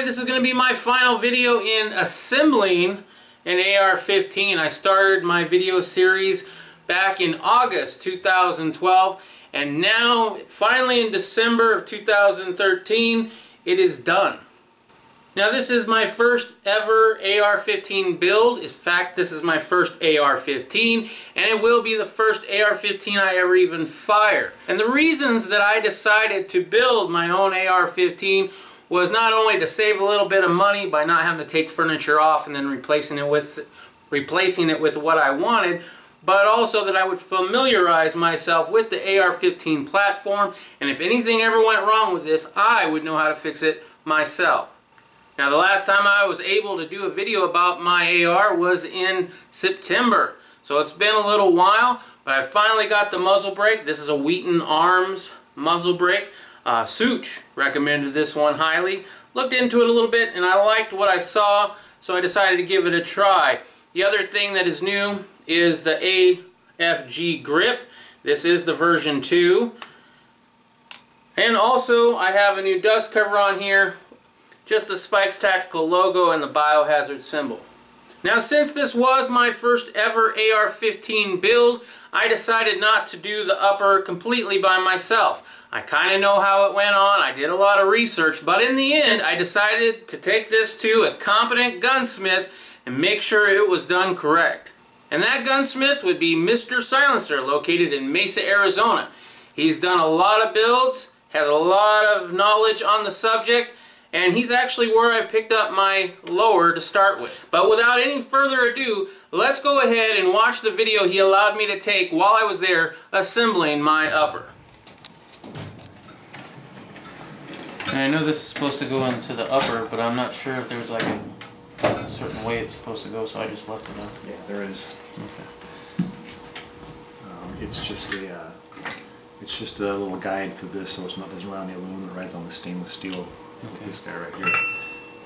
this is going to be my final video in assembling an AR-15. I started my video series back in August 2012, and now finally in December of 2013 it is done. Now this is my first ever AR-15 build. In fact, this is my first AR-15, and it will be the first AR-15 I ever even fire. And the reasons that I decided to build my own AR-15 was not only to save a little bit of money by not having to take furniture off and then replacing it with what I wanted, but also that I would familiarize myself with the AR-15 platform, and if anything ever went wrong with this, I would know how to fix it myself. Now the last time I was able to do a video about my AR was in September, so it's been a little while, but I finally got the muzzle brake. This is a Wheaton Arms muzzle brake. Such recommended this one highly. Looked into it a little bit and I liked what I saw, so I decided to give it a try. The other thing that is new is the AFG grip. This is the version 2. And also I have a new dust cover on here. Just the Spikes Tactical logo and the biohazard symbol. Now since this was my first ever AR-15 build, I decided not to do the upper completely by myself. I kind of know how it went on, I did a lot of research, but in the end I decided to take this to a competent gunsmith and make sure it was done correct. And that gunsmith would be MrSilencer, located in Mesa, Arizona. He's done a lot of builds, has a lot of knowledge on the subject, and he's actually where I picked up my lower to start with. But without any further ado, let's go ahead and watch the video he allowed me to take while I was there assembling my upper. And I know this is supposed to go into the upper, but I'm not sure if there's like a certain way it's supposed to go, so I just left it up. Yeah, there is. Okay. It's just a little guide for this, so doesn't run on the aluminum, it rides on the stainless steel. Okay. This guy right here.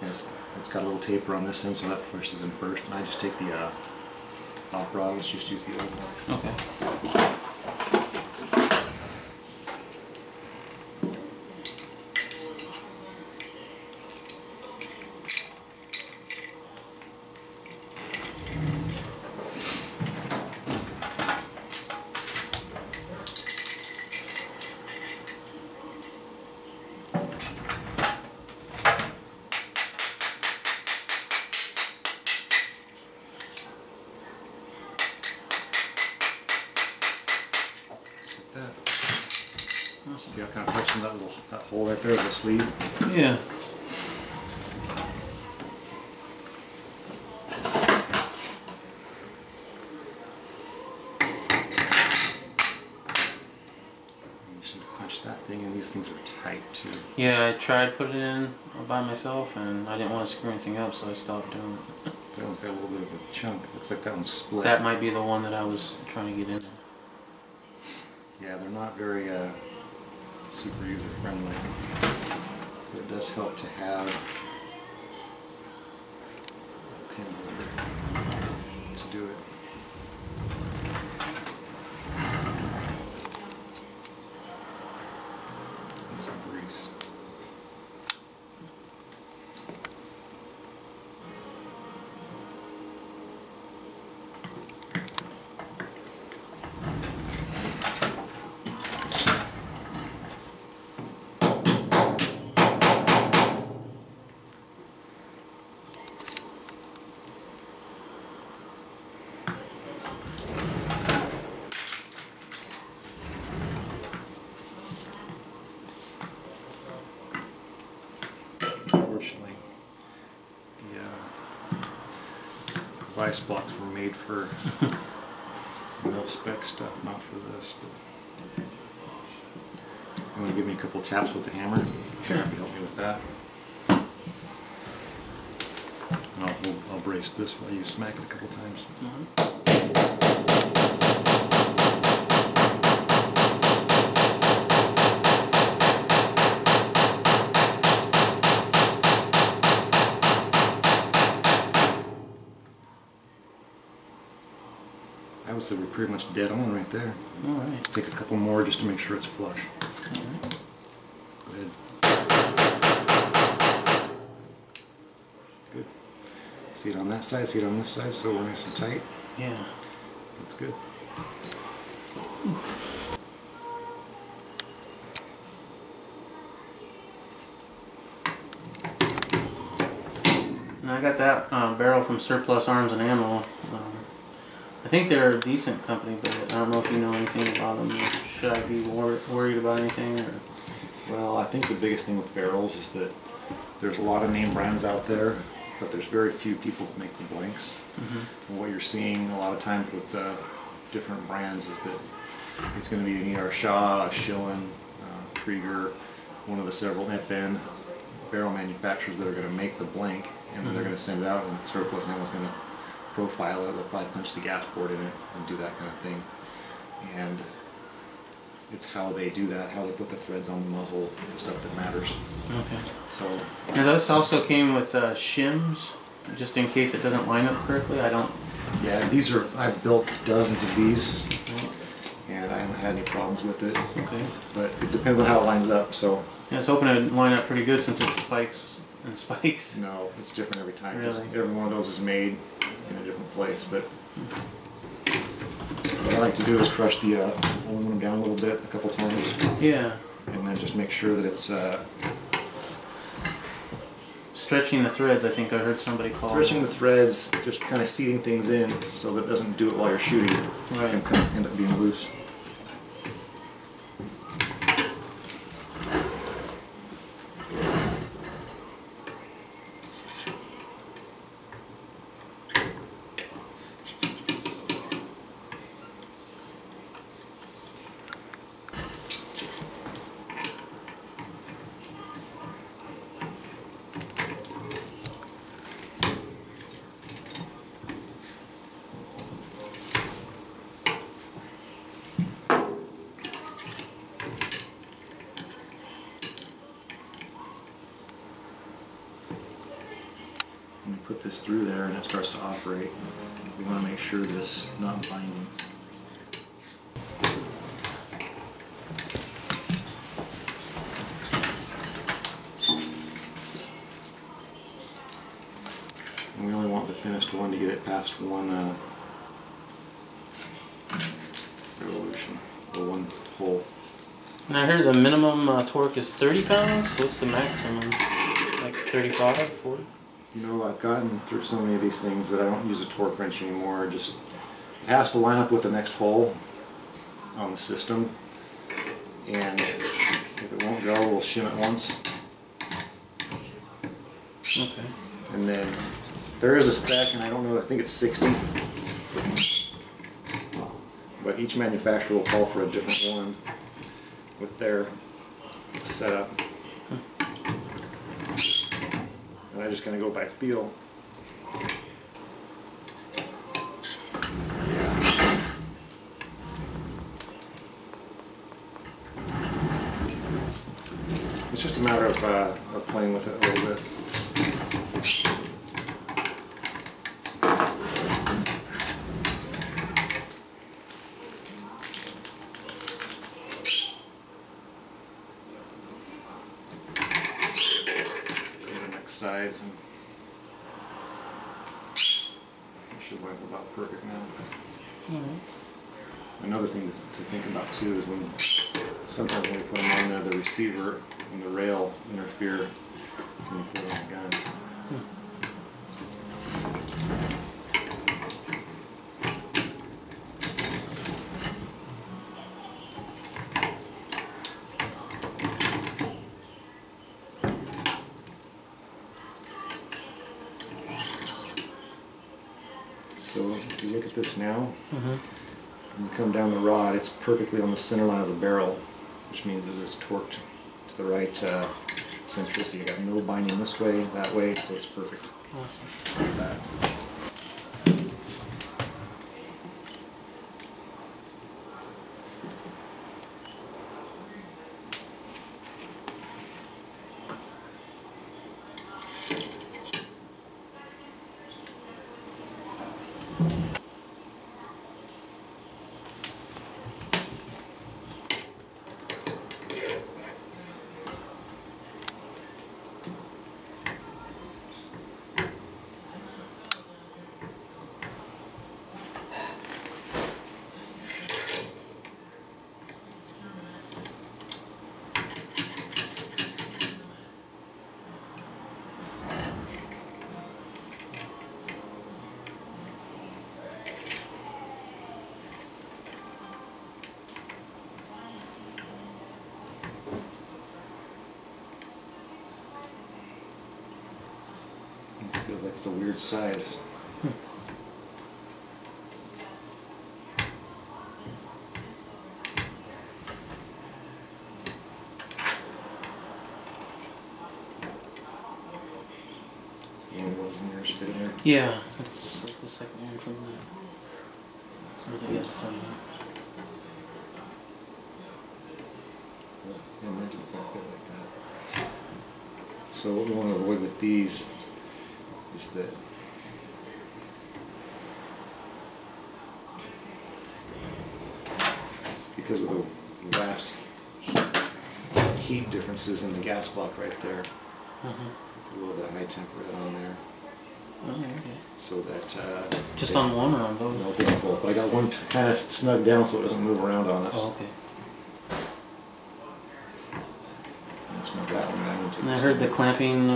It's got a little taper on this end, so that pushes in first. And I just take the off rod. Let's just use the old one. Okay. See how kind of touching that hole right there, the sleeve? Yeah. You should punch that thing, and these things are tight too. Yeah, I tried putting it in by myself, and I didn't want to screw anything up, so I stopped doing it. That one's got a little bit of a chunk. Looks like that one's split. That might be the one that I was trying to get in. Yeah, they're not very super user friendly, but it does help to have a pin holder to do it. And some grease. Unfortunately, the vice blocks were made for mil-spec stuff, not for this. But you want to give me a couple taps with the hammer? Sure. Help me with that. And I'll brace this while you smack it a couple times. I would say we're pretty much dead on right there. Alright. Let's take a couple more just to make sure it's flush. Alright. Go ahead. See it on that side, see it on this side, so we're nice and tight. Yeah. That's good. And I got that barrel from Surplus Arms and Ammo. I think they're a decent company, but I don't know if you know anything about them. Should I be worried about anything? Or? Well, I think the biggest thing with barrels is that there's a lot of name brands out there, but there's very few people that make the blanks. And what you're seeing a lot of times with different brands is that it's going to be an E.R. Shaw, a Schillen, Krieger, one of the several FN barrel manufacturers that are going to make the blank, and then they're going to send it out, and Surplus Ammo is going to profile it. They'll probably punch the gas board in it and do that kind of thing. And it's how they do that, how they put the threads on the muzzle, the stuff that matters. Okay. So. And this also came with shims, just in case it doesn't line up correctly. I don't. Yeah, these are. I've built dozens of these, and I haven't had any problems with it. Okay. But it depends on how it lines up. So. Yeah, I was hoping it would line up pretty good since it's spikes and spikes. No, it's different every time. Really? Every one of those is made in a different place. But what I like to do is crush the aluminum down a little bit, a couple times. Yeah. And then just make sure that it's. Stretching the threads, I think I heard somebody call it. Stretching the threads, just kind of seating things in so that it doesn't do it while you're shooting. Right. It can kind of end up being loose. When you put this through there and it starts to operate, we want to make sure that it's not binding. And we only want the thinnest one to get it past one revolution, or one hole. And I heard the minimum torque is 30 pounds. What's the maximum? Like 35, 40? You know, I've gotten through so many of these things that I don't use a torque wrench anymore. Just it has to line up with the next hole on the system, and if it won't go, we'll shim it once. Okay. And then there is a spec, and I don't know, I think it's 60. But each manufacturer will call for a different one with their setup. And I just kind of go by feel. Yeah. It's just a matter of playing with it a little bit. Size, and it should line about perfect now. Another thing to think about too is when sometimes when we put them on there, the receiver and the rail interfere when you put it on the gun. So if you look at this now, and you come down the rod, it's perfectly on the center line of the barrel, which means that it's torqued to the right centricity. You got no binding this way, that way, so it's perfect. Just like that. feels like it's a weird size. Yeah, it's like the second one from that. Or the other from that. So what we want to avoid with these is that because of the vast heat differences in the gas block right there, a little bit of high temp red on there. Oh, okay. So that just on one or on both? No, both. But I got one kind of snug down so it doesn't move around on us. Oh, okay. Snug that one down. And I heard the clamping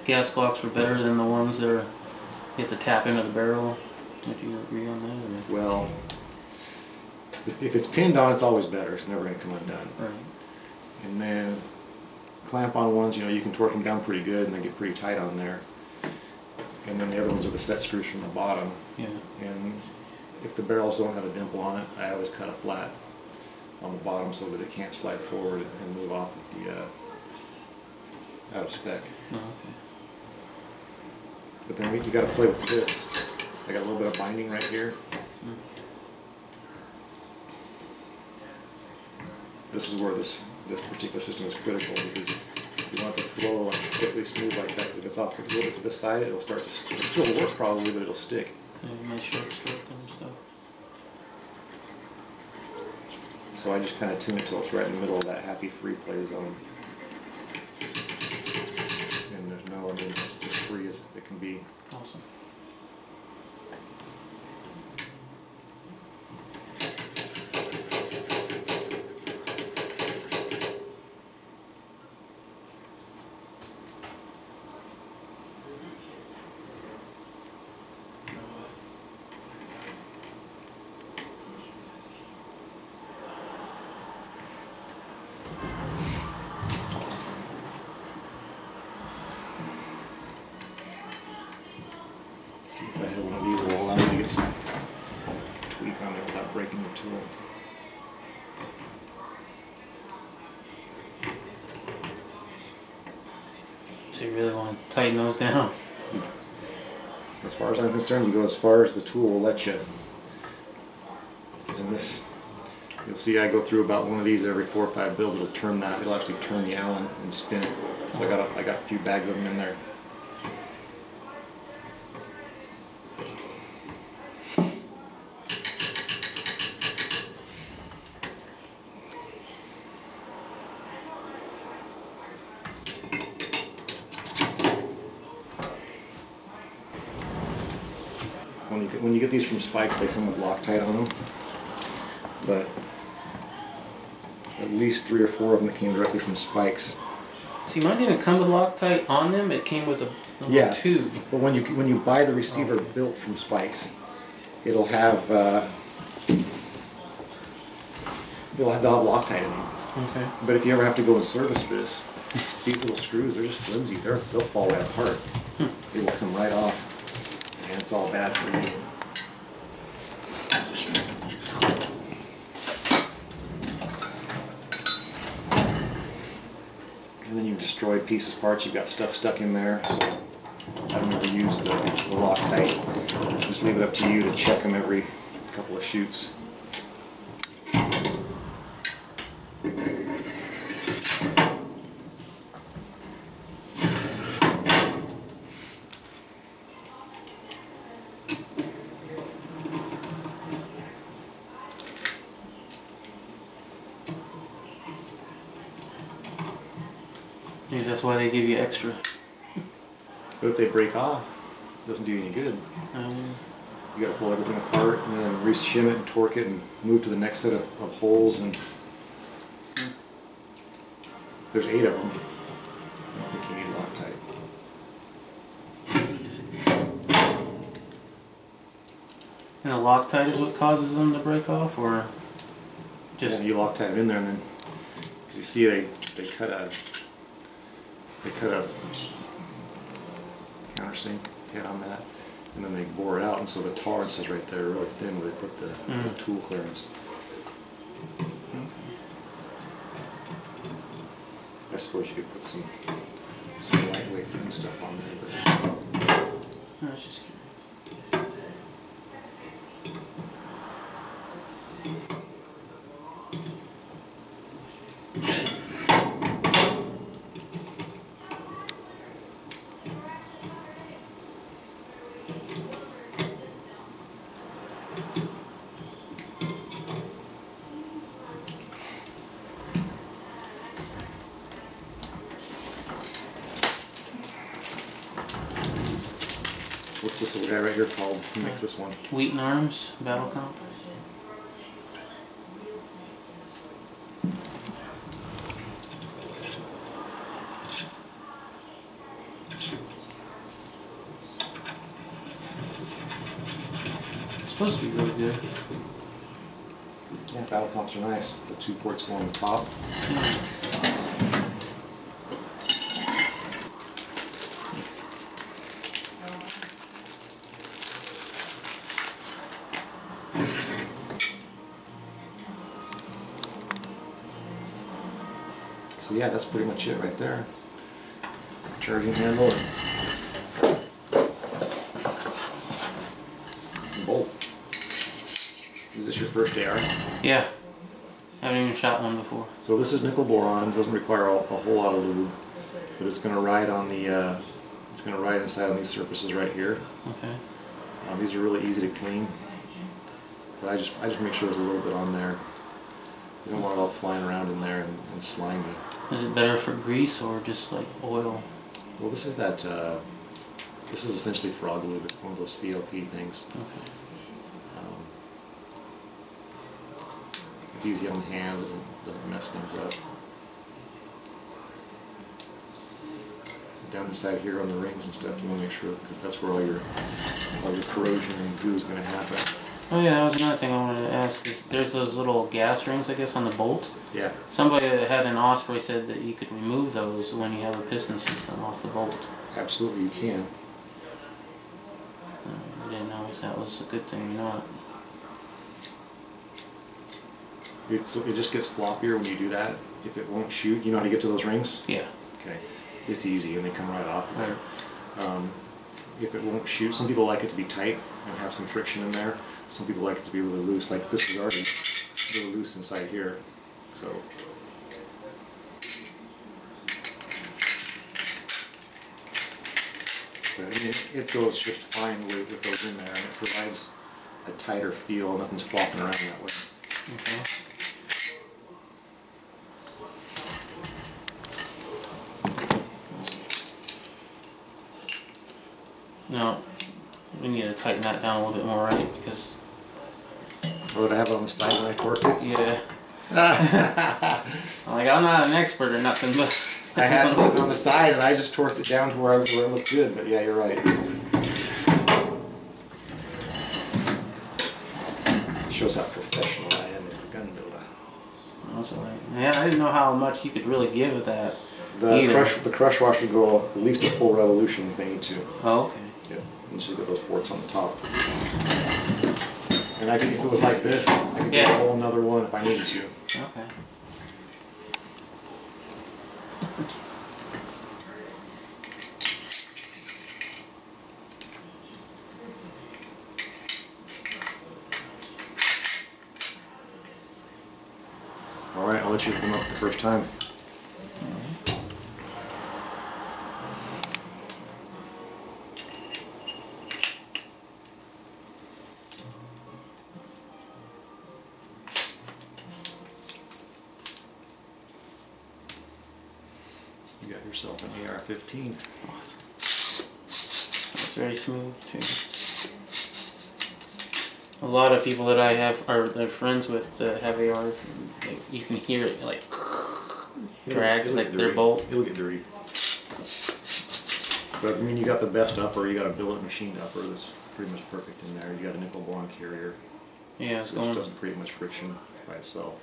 gas blocks were better than the ones that are, you have to tap into the barrel. Would you agree on that? Or? Well, if it's pinned on, it's always better. It's never going to come undone. Right. And then clamp on ones, you know, you can torque them down pretty good and they get pretty tight on there. And then the other ones are the set screws from the bottom. Yeah. And if the barrels don't have a dimple on it, I always cut a flat on the bottom so that it can't slide forward and move off of the out of spec. Oh, okay. But then you got to play with this. I got a little bit of binding right here. This is where this particular system is critical because you want the flow like completely smooth like that. Because if it's off a little bit to this side, it'll start to still work probably, but it'll stick. Yeah, nice short stroke and stuff. So I just kind of tune it till it's right in the middle of that happy free play zone. And there's no, I mean, it's as free as it can be. Awesome. See if I have one of these will allow me to get some tweak on it without breaking the tool. So you really want to tighten those down? As far as I'm concerned, you go as far as the tool will let you. And this, you'll see I go through about one of these every 4 or 5 builds. It'll turn that. It'll actually turn the Allen and spin it. So I got a few bags of them in there. When you get these from Spikes, they come with Loctite on them, but at least 3 or 4 of them that came directly from Spikes. See, mine didn't come with Loctite on them. It came with a little tube. But when you buy the receiver built from Spikes, it'll have they'll have Loctite in them. Okay. But if you ever have to go and service this, these little screws, they're just flimsy. They'll fall right apart. They will come right off. And it's all bad for you. And then you've destroyed pieces, parts, you've got stuff stuck in there, so I've never used the Loctite. Just leave it up to you to check them every couple of shoots. Maybe that's why they give you extra. But if they break off, it doesn't do you any good. You got to pull everything apart and then re-shim it and torque it and move to the next set of holes. And there's 8 of them. I don't think you need Loctite. And the Loctite is what causes them to break off, or just you Loctite them in there, and then as you see, they cut a countersink head on that, and then they bore it out, and so the tolerance is right there, really thin, where they put the tool clearance. I suppose you could put some lightweight thin stuff on there, but I was just kidding. what's this little guy right here called? Who makes this one? Wheaton Arms Battle Comp. It's supposed to be really good. Yeah, battle comps are nice. The 2 ports go on the top. So yeah, that's pretty much it right there. Charging handle and bolt. Is this your first AR? Yeah. I haven't even shot one before. So this is nickel boron. Doesn't require a whole lot of lube, but it's going to ride on the. It's going to ride inside on these surfaces right here. Okay. These are really easy to clean, but I just make sure there's a little bit on there. You don't want it all flying around in there and slimy. Is it better for grease or just like oil? Well, this is that. This is essentially frog lube. It's one of those CLP things. Okay. It's easy on the hand. It doesn't mess things up. Down inside here on the rings and stuff, you want to make sure, because that's where all your corrosion and goo is going to happen. Oh yeah, that was another thing I wanted to ask. Is there's those little gas rings, I guess, on the bolt. Yeah. Somebody that had an Osprey said that you could remove those when you have a piston system off the bolt. Absolutely, you can. I didn't know if that was a good thing or not. It just gets floppier when you do that. If it won't shoot, you know how to get to those rings? Yeah. Okay. It's easy and they come right off there. Right. If it won't shoot, some people like it to be tight and have some friction in there. Some people like it to be really loose. Like this is already really loose inside here. So. But I mean, it goes just fine with those in there, and it provides a tighter feel. Nothing's flopping around that way. Okay. No, we need to tighten that down a little bit more, right? Because. Oh, did I have it on the side when I torqued it? Yeah. I'm not an expert or nothing, but I had it on the side and I just torqued it down to where it looked good. But yeah, you're right. It shows how professional I am as a gun builder. That's all right. Yeah, I didn't know how much you could really give with that. The crush washer would go at least a full revolution if they need to. Oh, okay. Yep. You just get those ports on the top. And I could, if it was like this, I could get a whole another one if I needed to. Okay. Alright, I'll let you come up the first time. You got yourself an AR-15. Awesome. It's very smooth too. A lot of people that I have, or they're friends with, that have ARs, you can hear it like drag, like their bolt. It'll get dirty. But I mean, you got the best upper. You got a billet machined upper that's pretty much perfect in there. You got a nickel boron carrier. Yeah, it's which going. doesn't create much friction by itself.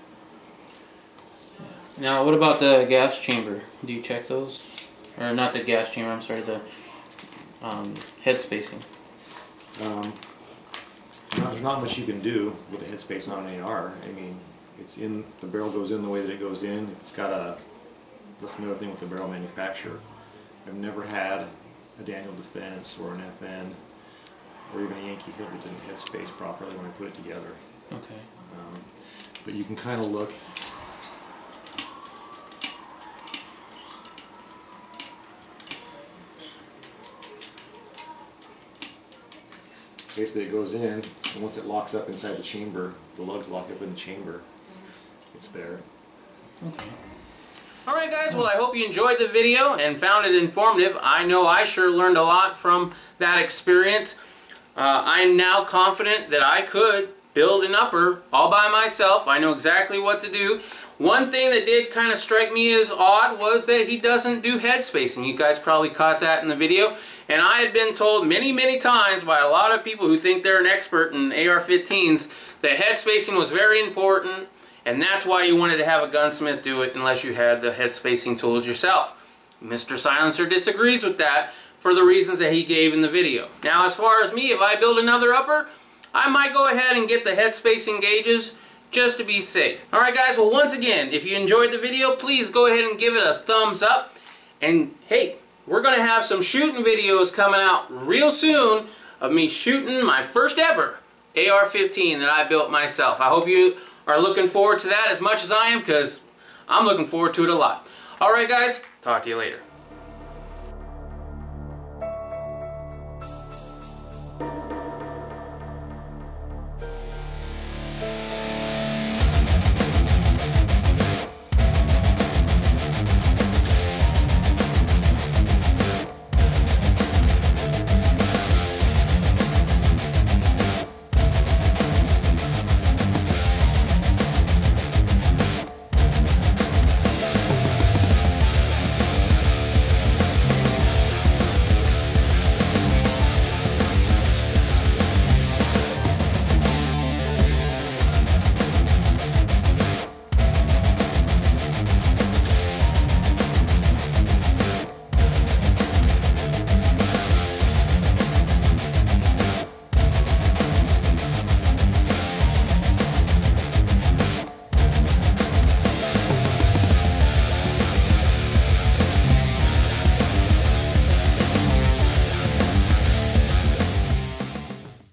Now, what about the gas chamber? Do you check those? Or not the gas chamber, I'm sorry, the head spacing? There's not much you can do with the head space on an AR. I mean, it's in, the barrel goes in the way that it goes in. It's got a, that's another thing with the barrel manufacturer. I've never had a Daniel Defense or an FN or even a Yankee Hill that didn't head space properly when I put it together. Okay. But you can kind of look. Basically it goes in, and once it locks up inside the chamber, the lugs lock up in the chamber. It's there. Okay. Alright guys, well I hope you enjoyed the video and found it informative. I know I sure learned a lot from that experience. I'm now confident that I could build an upper all by myself. I know exactly what to do. One thing that did kind of strike me as odd was that he doesn't do head spacing. You guys probably caught that in the video. And I had been told many times by a lot of people who think they're an expert in AR-15s that head spacing was very important, and that's why you wanted to have a gunsmith do it unless you had the head spacing tools yourself. MrSilencer disagrees with that for the reasons that he gave in the video. Now as far as me, if I build another upper, I might go ahead and get the head spacing gauges just to be safe. Alright guys, well once again, if you enjoyed the video, please go ahead and give it a thumbs up. And hey, we're going to have some shooting videos coming out real soon of me shooting my first ever AR-15 that I built myself. I hope you are looking forward to that as much as I am, because I'm looking forward to it a lot. Alright guys, talk to you later.